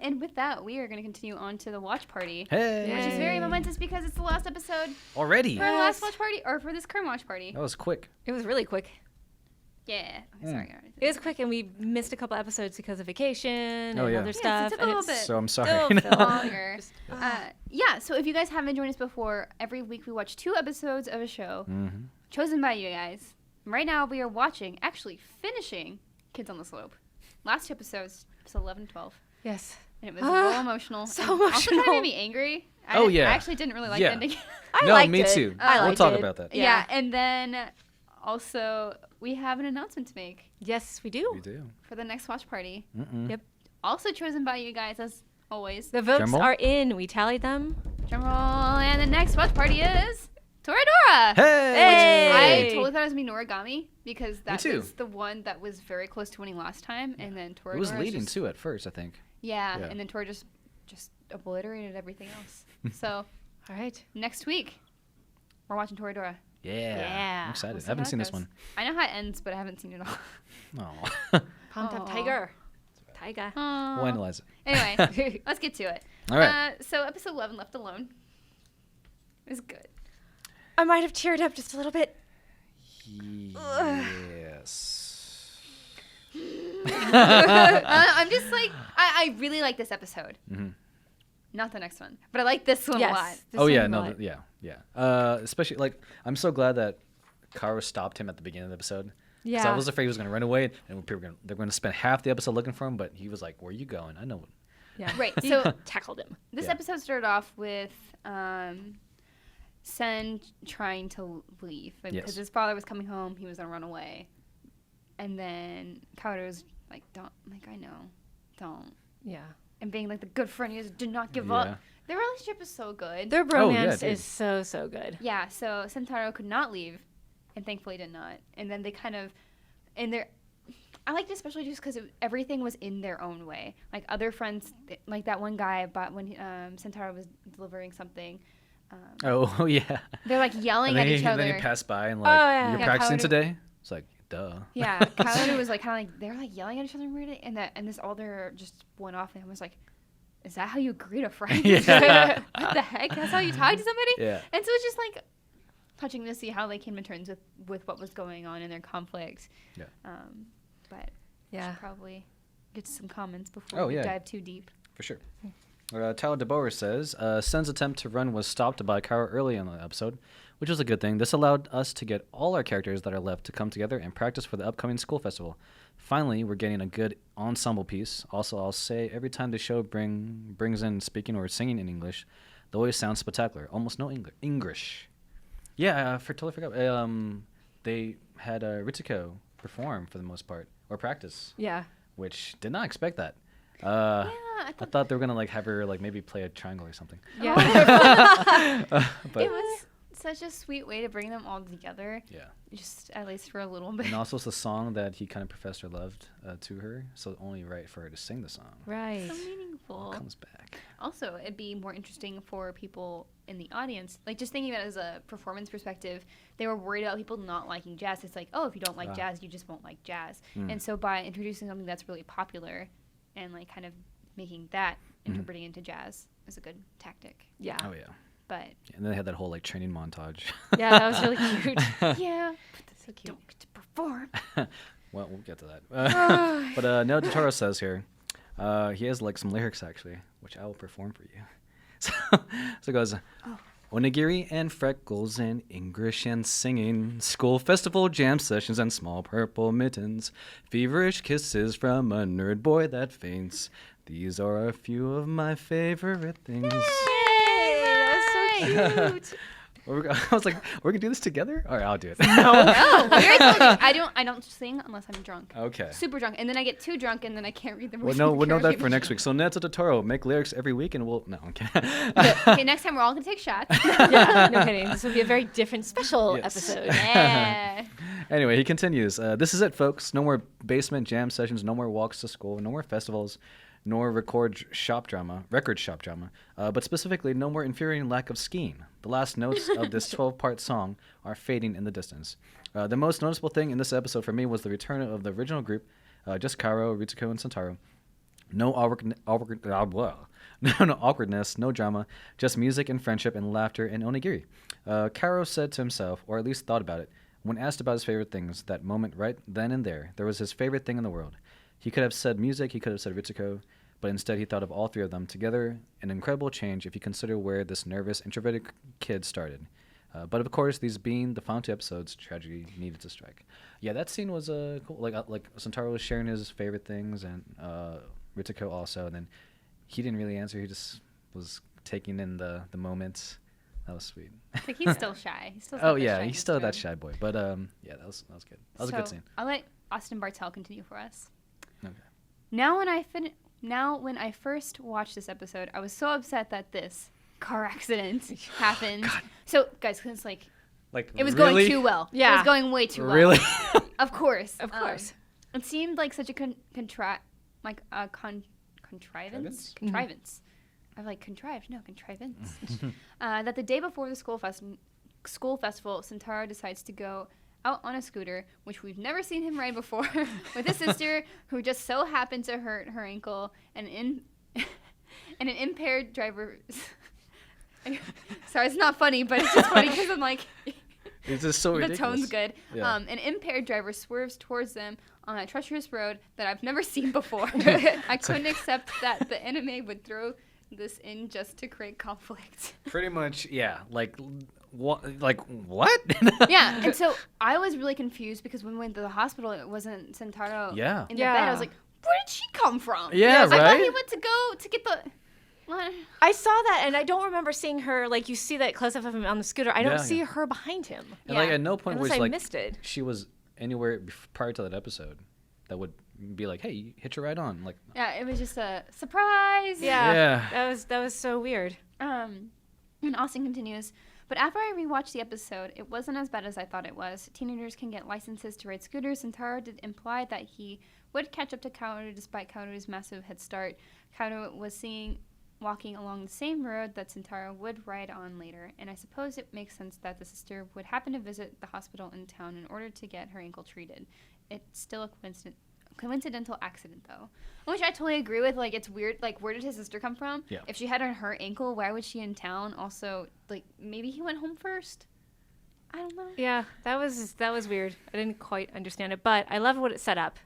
And with that, we are going to continue on to the watch party. Hey! Which is very momentous because it's the last episode Already? for the last watch party, or for this current watch party. That was quick. It was really quick. Yeah. Okay, sorry. It was quick, and we missed a couple episodes because of vacation and yeah. other Yes, stuff. it took a and little bit. So I'm sorry. Still feels Longer. Yeah, so if you guys haven't joined us before, every week we watch 2 episodes of a show chosen by you guys. Right now we are watching, actually finishing, Kids on the Slope. Last 2 episodes, episode 11 and 12. Yes. And it was real emotional. So and Also emotional. kind of made me angry. I actually didn't really like the ending. I no, liked me it. too. I we'll liked talk it. about that. Yeah, and then also we have an announcement to make Yes, we do. We do. for the next watch party. Yep. Also chosen by you guys as always. The votes Drumroll. are in. We tallied them. Drumroll, and the next watch party is Toradora. Hey! I totally thought it was gonna be Noragami because that too. was the one that was very close to winning last time, and then Toradora It was leading just, too at first, I think. Yeah, Yeah. and then Tora just obliterated everything else. So All right. next week we're watching Toradora. Yeah. I'm excited. We'll see I haven't how it seen this goes. one. I know how it ends, but I haven't seen it all. Oh. Pumped up Aw. tiger. Tiger. Aw. We'll analyze it. Anyway, let's get to it. All right. So episode 11, Left Alone, is good. I might have teared up just a little bit. Yes. I'm just like, I really like this episode. Mhm. Not the next one, but I like this one a lot. Yes. this Oh yeah, one no, a lot. yeah. Especially like I'm so glad that Kara stopped him at the beginning of the episode. 'Cause Yeah. I was afraid he was gonna run away, and they're gonna spend half the episode looking for him. But he was like, "Where are you going? I know." Yeah. Right, He so tackled him. this Yeah. episode started off with Sen trying to leave because Yes. his father was coming home. He was gonna run away, and then Kaoru was like, "Don't, like I know, don't," Yeah. and being like the good friend he is, "Do not give Yeah. up." Their relationship is so good. Their bromance dude. is so, so good. Yeah, so Sentaro could not leave, and thankfully did not. And then they kind of, and they're, I liked it especially just because everything was in their own way. Like other friends, like that one guy, but when Sentaro was delivering something, Oh yeah. they're like yelling And at then each he, other. then he passed by and like, yeah. "You're Yeah, practicing Kaoru- today?" It's like, duh. Yeah, Kaoru was like kind of like they're like yelling at each other weirdly, and this older just went off and was like, "Is that how you greet a friend?" Yeah. What the heck? That's how you talk to somebody? Yeah. And so it's just like touching to see how they came to terms with what was going on in their conflict. Yeah. But Yeah. should probably get to some comments before Oh, we yeah. dive too deep. For sure. Tyler DeBoer says, Sen's attempt to run was stopped by Kara early in the episode, which was a good thing. This allowed us to get all our characters that are left to come together and practice for the upcoming school festival. Finally, we're getting a good ensemble piece. Also, I'll say every time the show brings in speaking or singing in English, they always sound spectacular. Almost no English. Yeah, totally forgot. They had Ritsuko perform for the most part, or practice, Yeah. which did not expect that. I I thought they were gonna like have her like maybe play a triangle or something. Yeah. But it was such a sweet way to bring them all together, yeah, just at least for a little bit. and also it's a song that he kind of professed or loved to her, so only right for her to sing the song. Right. So meaningful. Comes back. Also, it'd be more interesting for people in the audience, like just thinking about it as a performance perspective. They were worried about people not liking jazz. It's like, oh, if you don't like jazz, you just won't like jazz. And so by introducing something that's really popular and like kind of making that interpreting into jazz is a good tactic. Yeah. Oh yeah. But And then they had that whole like training montage. Yeah, that was really cute. yeah, So cute. don't get to perform. Well, we'll get to that. But Neo Totoro says here, he has like some lyrics actually, which I will perform for you. So it goes, onigiri and freckles and English and singing, school festival jam sessions and small purple mittens, feverish kisses from a nerd boy that faints. These are a few of my favorite things. Yay, that was so cute. I was like, we're gonna do this together? All right, I'll do it. No, I already told you, I don't sing unless I'm drunk. Okay. Super drunk, and then I get too drunk, and then I can't read the Well, words. no, of the we'll know that karaoke for next machine. week. So Neto Totoro, make lyrics every week, and we'll. No, okay. Okay, next time we're all gonna take shots. Yeah, no kidding. This will be a very different special Yes. episode. Yeah. Anyway, he continues. This is it, folks. No more basement jam sessions. No more walks to school. No more festivals. Nor record shop drama, but specifically no more infuriating lack of skiing. The last notes of this 12-part song are fading in the distance. The most noticeable thing in this episode for me was the return of the original group, just Karo, Ritsuko, and Sentaro. No no awkwardness, no drama, just music and friendship and laughter and onigiri. Karo said to himself, or at least thought about it, when asked about his favorite things, that moment right then and there was his favorite thing in the world. He could have said music, he could have said Ritsuko, but instead he thought of all three of them together, an incredible change if you consider where this nervous, introverted kid started. But of course, these being the final two episodes, tragedy needed to strike. Yeah, that scene was cool. Like Sentaro was sharing his favorite things, and Ritsuko also, and then he didn't really answer. He just was taking in the moments. That was sweet. Like he's still shy. He's still he's still that shy boy. But yeah, that was good. That was a good scene. I'll let Austin Bartell continue for us. Okay. Now when I first watched this episode, I was so upset that this car accident happened. God. So guys, it's like it was really? going too well. Yeah. It was going way too well. Really? Of course. Of course. It seemed like such a contrivance. Contrivance. I like contrived. No, contrivance. That the day before the school festival, Sentaro decides to go out on a scooter, which we've never seen him ride before, with his sister, who just so happened to hurt her ankle, and an impaired driver. Sorry, it's not funny, but it's just funny because I'm like, it's just so ridiculous. The tone's good. Yeah. An impaired driver swerves towards them on a treacherous road that I've never seen before. I couldn't accept that the anime would throw this in just to create conflict. Pretty much, yeah. Like what? Yeah, and so I was really confused because when we went to the hospital, it wasn't Sentaro in the bed. I was like, where did she come from? Yeah, right? I thought he went to go to get the... I saw that, and I don't remember seeing her. Like, you see that close up of him on the scooter. I don't see her behind him. And like at no point Unless was I like missed it. she was anywhere prior to that episode that would be like, hey, hit your right on. Like, yeah, it was just a surprise. Yeah. That was so weird. And Austin continues, but after I rewatched the episode, it wasn't as bad as I thought it was. Teenagers can get licenses to ride scooters, and Taro did imply that he would catch up to Kaoru despite Kaoru's massive head start. Kaoru was walking along the same road that Sentaro would ride on later, and I suppose it makes sense that the sister would happen to visit the hospital in town in order to get her ankle treated. It's still a coincidental accident, though. Which I totally agree with. Like, it's weird. Like, where did his sister come from? Yeah. If she had on her ankle, why was she in town? Also, like, maybe he went home first? I don't know. Yeah, that was weird. I didn't quite understand it, but I love what it set up.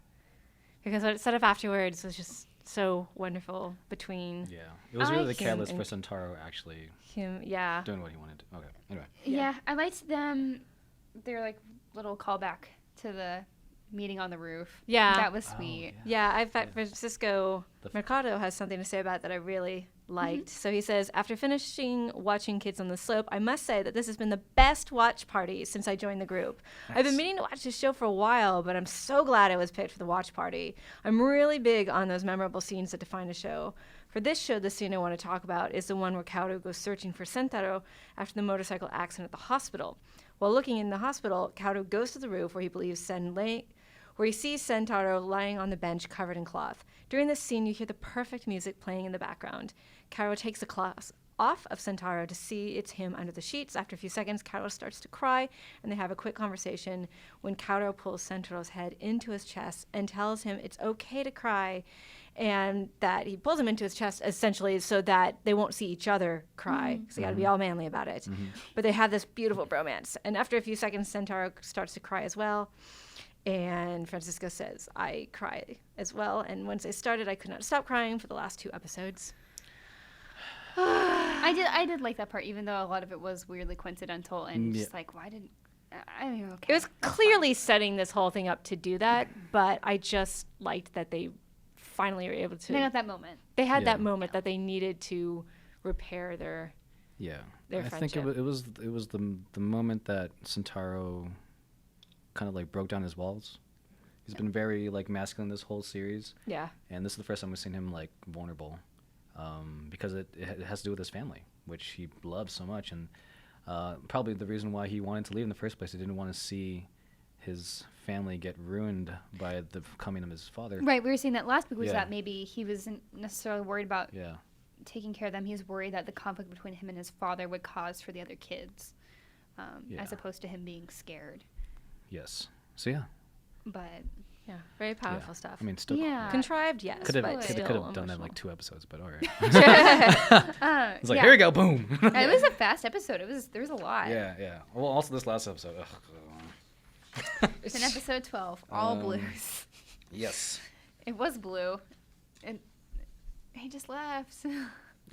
Because what it set up afterwards was just so wonderful between it was really the catalyst for Sentaro actually doing what he wanted to. Okay, anyway. Yeah, I liked them. Their like little callback to the meeting on the roof. Yeah, that was sweet. I thought Francisco Mercado has something to say about that I really liked. So he says, after finishing watching Kids on the Slope, I must say that this has been the best watch party since I joined the group. Nice. I've been meaning to watch this show for a while, but I'm so glad I was picked for the watch party. I'm really big on those memorable scenes that define a show. For this show, the scene I want to talk about is the one where Kaoru goes searching for Sentaro after the motorcycle accident at the hospital. While looking in the hospital, Kaoru goes to the roof where he sees Sentaro lying on the bench covered in cloth. During this scene, you hear the perfect music playing in the background. Kaoru takes the cloth off of Sentaro to see it's him under the sheets. After a few seconds, Kaoru starts to cry, and they have a quick conversation when Kaoru pulls Sentaro's head into his chest and tells him it's okay to cry, and that he pulls him into his chest essentially so that they won't see each other cry, because they got to be all manly about it. But they have this beautiful bromance. And after a few seconds, Sentaro starts to cry as well. And Francisco says, I cry as well. And once I started, I could not stop crying for the last 2 episodes. I did like that part, even though a lot of it was weirdly coincidental and just like, why did... I mean, okay. It was clearly setting this whole thing up to do that, but I just liked that they finally were able to... They got that moment. They had that moment that they needed to repair their friendship. I think it was the moment that Sentaro kind of like broke down his walls. He's been very like masculine this whole series. Yeah. And this is the first time we've seen him like vulnerable, because it has to do with his family, which he loves so much, and probably the reason why he wanted to leave in the first place. He didn't want to see his family get ruined by the coming of his father. Right. We were saying that last week was that maybe he wasn't necessarily worried about taking care of them. He was worried that the conflict between him and his father would cause for the other kids, as opposed to him being scared. Yes. So yeah. But Yeah, very powerful stuff. I mean, still Yeah. Contrived, yes. could have but still done that in emotional. like 2 episodes, but all right. It's Yeah. like, here we go, boom. It was a fast episode. There was a lot. Yeah. Well, also this last episode. It's in episode 12, all blues. Yes. It was blue, and he just left.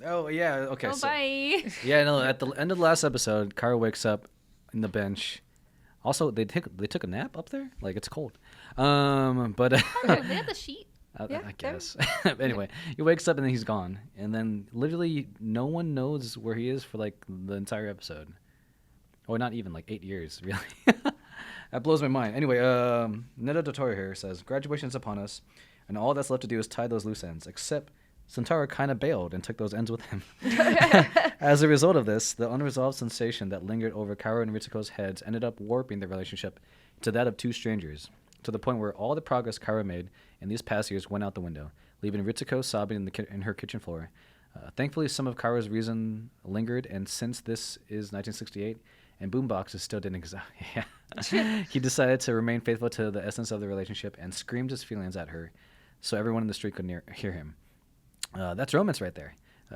Oh yeah. Okay. Oh, so, bye. yeah. No. At the end of the last episode, Kara wakes up in the bench. Also, they took a nap up there. Like it's cold. But Oh, they had the sheet. Yeah, I guess. Anyway, he wakes up and then he's gone, and then literally no one knows where he is for like the entire episode, or not even like 8 years, really. That blows my mind. Anyway, Neto Dottore here says graduation's upon us, and all that's left to do is tie those loose ends. Except Sentaro kind of bailed and took those ends with him. As a result of this, the unresolved sensation that lingered over Kaoru and Ritsuko's heads ended up warping their relationship to that of two strangers, to the point where all the progress Kaoru made in these past years went out the window, leaving Ritsuko sobbing in her kitchen floor. Thankfully, some of Kaoru's reason lingered, and since this is 1968 and boomboxes still didn't exist, he decided to remain faithful to the essence of the relationship and screamed his feelings at her, so everyone in the street could hear him. That's romance right there.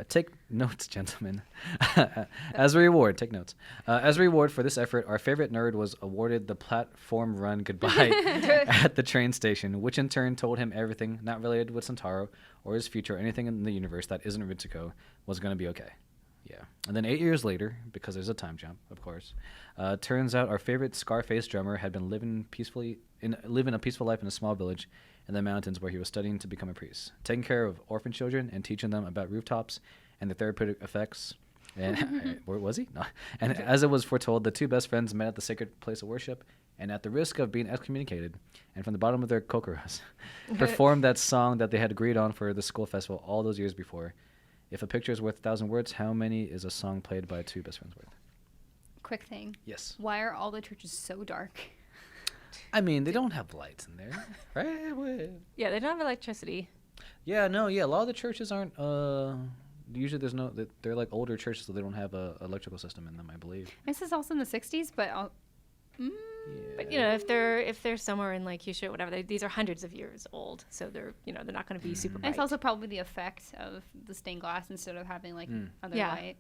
Take notes, gentlemen. As a reward, take notes. As a reward for this effort, our favorite nerd was awarded the platform run goodbye at the train station, which in turn told him everything not related with Sentaro or his future or anything in the universe that isn't Ritsuko was going to be okay. Yeah. And then 8 years later, because there's a time jump, of course, turns out our favorite Scarface drummer had been living a peaceful life in a small village in the mountains where he was studying to become a priest, taking care of orphan children and teaching them about rooftops and the therapeutic effects. And where was he? No. And as it was foretold, the two best friends met at the sacred place of worship, and at the risk of being excommunicated, and from the bottom of their kokoros, performed that song that they had agreed on for the school festival all those years before. If a picture is worth 1,000 words, how many is a song played by two best friends worth? Quick thing. Yes. Why are all the churches so dark? I mean, they don't have lights in there, right? Yeah, they don't have electricity. Yeah, no, yeah. A lot of the churches aren't. Usually, they're like older churches, so they don't have a electrical system in them, I believe. This is also in the 60s, but But you know, if they're somewhere in like Kyushu or whatever, these are hundreds of years old, so they're not going to be super bright. it's also probably the effect of the stained glass instead of having like other light.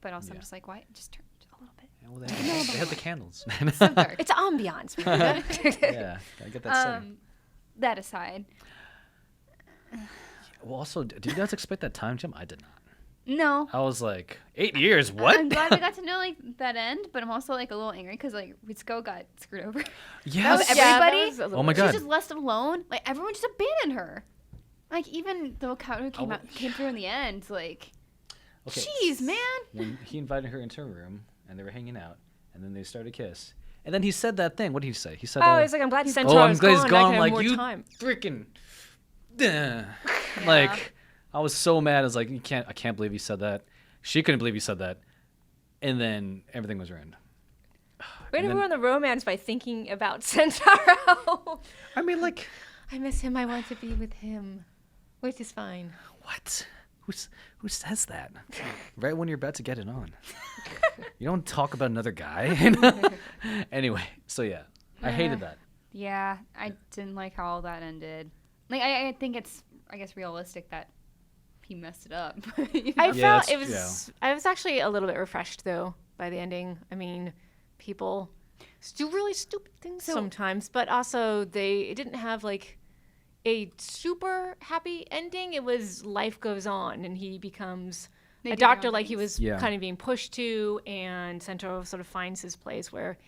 But also, I'm just like, why? Just turn it a little bit. Yeah, well, they have the candles. So dark. It's ambiance. Yeah, gotta get that setting. That aside, Well, also, did you guys expect that time jump? I did not. no. I was like, 8 years? What? I'm glad we got to know like that end, but I'm also like a little angry because like Ritsuko got screwed over. Yes. Everybody. Oh my God. She's just left alone. Like everyone just abandoned her. Like even though Kaoru came through in the end, like, jeez, man. When he invited her into a room and they were hanging out, and then they started to kiss, and then he said that thing. What did he say? He said, Oh, he's like, I'm glad Sentaro's I'm glad he's gone. I gone. can Like have more you time. freaking. Like, I was so mad. I was like, I can't believe he said that. She couldn't believe he said that, and then everything was ruined. Way to ruin the romance by thinking about Sentaro. I mean, like, I miss him. I want to be with him, which is fine. what? Who says that? Right when you're about to get it on. You don't talk about another guy. Anyway, so yeah, I hated that. Yeah, I didn't like how all that ended. Like I think it's realistic that he messed it up. You know? I Yeah, felt it was. I was actually a little bit refreshed though by the ending. I mean, people do really stupid things sometimes, but also it didn't have like a super happy ending. It was life goes on, and he becomes a doctor like he was kind of being pushed to, and Sentaro sort of finds his place where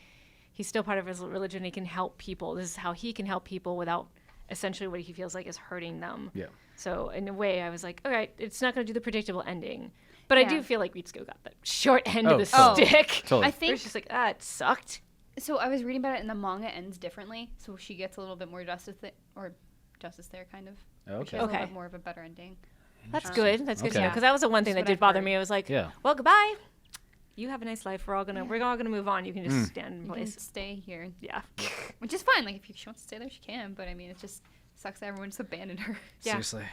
he's still part of his religion. He can help people. This is how he can help people without essentially what he feels like is hurting them. Yeah. So in a way, I was like, all right, it's not going to do the predictable ending. But I do feel like Ritsuko got the short end of the stick. Totally. I think it's just like, it sucked. So I was reading about it, and the manga ends differently. So she gets a little bit more justice there, kind of. Okay. She has a little bit more of a better ending. That's good. That's good to know. Okay. Because that was the one thing that did bother me. I was like, well, goodbye. You have a nice life. We're all gonna move on. You can just stand in place. Can stay here. Yeah. Which is fine. Like if she wants to stay there, she can. But I mean, it just sucks that everyone just abandoned her. Yeah. Seriously.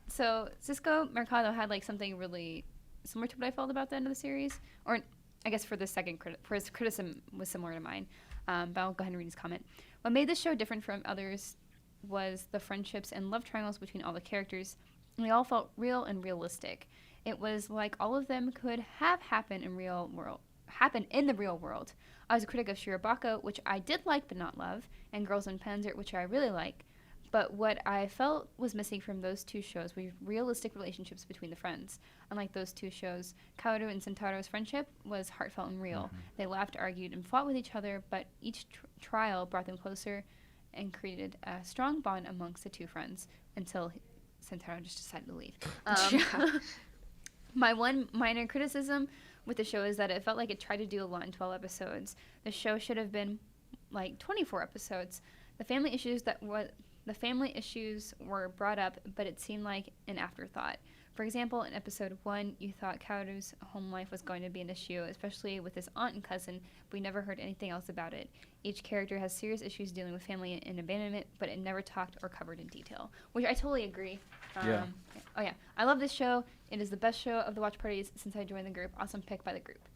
So Cisco Mercado had like something really similar to what I felt about the end of the series, or I guess for the second for his criticism was similar to mine. But I'll go ahead and read his comment. What made this show different from others was the friendships and love triangles between all the characters. They all felt real and realistic. It was like all of them could have happened in the real world. I was a critic of Shirobako, which I did like but not love, and Girls in Panzer, which I really like. But what I felt was missing from those two shows were realistic relationships between the friends. Unlike those two shows, Kaoru and Sentaro's friendship was heartfelt and real. Mm-hmm. They laughed, argued, and fought with each other, but each trial brought them closer and created a strong bond amongst the two friends until Sentaro just decided to leave. My one minor criticism with the show is that it felt like it tried to do a lot in 12 episodes. The show should have been like 24 episodes. The family issues were brought up, but it seemed like an afterthought. For example, in episode 1, you thought Kaoru's home life was going to be an issue, especially with his aunt and cousin, but we never heard anything else about it. Each character has serious issues dealing with family and abandonment, but it never talked or covered in detail, which I totally agree. Oh yeah, I love this show. It is the best show of the watch parties since I joined the group. Awesome pick by the group.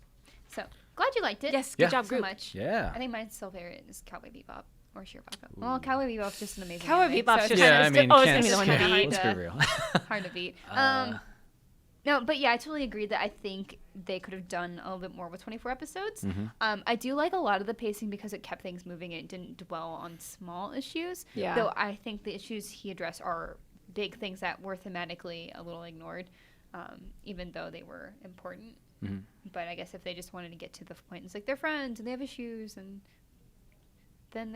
So, glad you liked it. Yes, good job, so group. Much. Yeah. I think my still favorite is Cowboy Bebop. Or Shirobako. Well, Cowboy Bebop's just an amazing Cowboy Bebop's just it's gonna be the one to beat. Let's be real. Hard to beat. No, but yeah, I totally agree that I think they could have done a little bit more with 24 episodes. Mm-hmm. I do like a lot of the pacing because it kept things moving and it didn't dwell on small issues. Yeah. Though I think the issues he addressed are big things that were thematically a little ignored, even though they were important. Mm-hmm. But I guess if they just wanted to get to the point, it's like they're friends and they have issues and then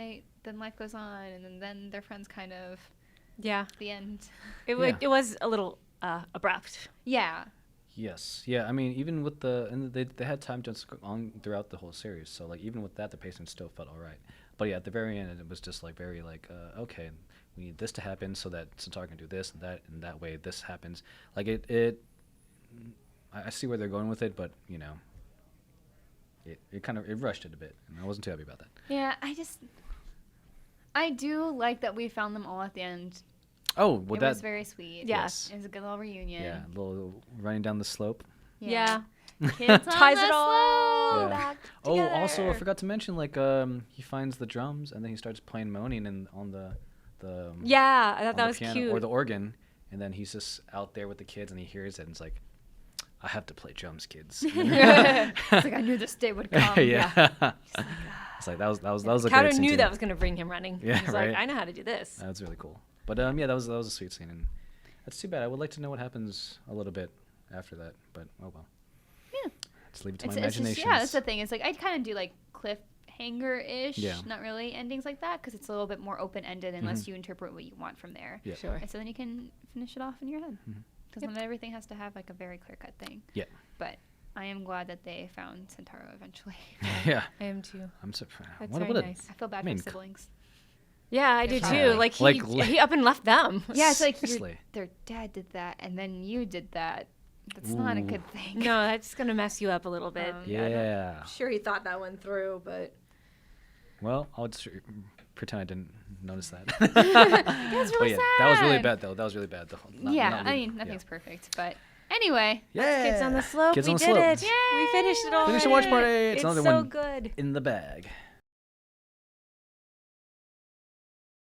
life goes on and then they're friends kind of. Yeah. The end. It was a little abrupt. Yeah. Yes. Yeah. I mean, even with they had time jumps on throughout the whole series, so like even with that, the pacing still felt all right. But yeah, at the very end, it was just like very like okay, we need this to happen so that Sentaro can do this and that way this happens. Like I see where they're going with it, but you know, it rushed it a bit, and I wasn't too happy about that. Yeah, I do like that we found them all at the end. Oh, well, it was very sweet. Yes. It was a good little reunion. Yeah, a little running down the slope. Yeah. Kids ties on it the all slope. back Oh, together. also, I forgot to mention, like, he finds the drums, and then he starts playing moaning on the yeah, I thought on that the was piano, cute. or the organ, and then he's just out there with the kids, and he hears it, and it's like, I have to play drums, kids. It's like I knew this day would come. Yeah. It's like that was a Kaoru great scene knew too. that was going to bring him running. Yeah, He's right. like, I know how to do this. That was really cool. But yeah, that was a sweet scene, and that's too bad. I would like to know what happens a little bit after that, but oh well. Yeah. Just leave it to my It's imagination. just, yeah, that's the thing. It's like I'd kind of do like cliffhanger-ish, Yeah. not really endings like that, because it's a little bit more open-ended unless you interpret what you want from there. Yeah. Sure. And so then you can finish it off in your head. Mhm. Because not everything has to have like a very clear-cut thing. Yeah. But I am glad that they found Sentaro eventually. Yeah. I am too. I'm surprised. That's What very a nice. I feel bad I mean, for siblings. Yeah, I do Yeah. too. Like Like, he up and left them. Yeah, it's like Seriously. their dad did that, and then you did that. That's not a Ooh. good thing. No, that's gonna mess you up a little bit. Yeah. I'm sure he thought that one through, but Well, I'll just pretend I didn't notice that. That's But really yeah, sad. that was really bad though. That was really bad. I mean, nothing's perfect, but anyway. Yeah. Kids on the Slope, Kids we on the did Slope. it. We finished it all. Finished the watch party. It's It's another so one good. in the bag.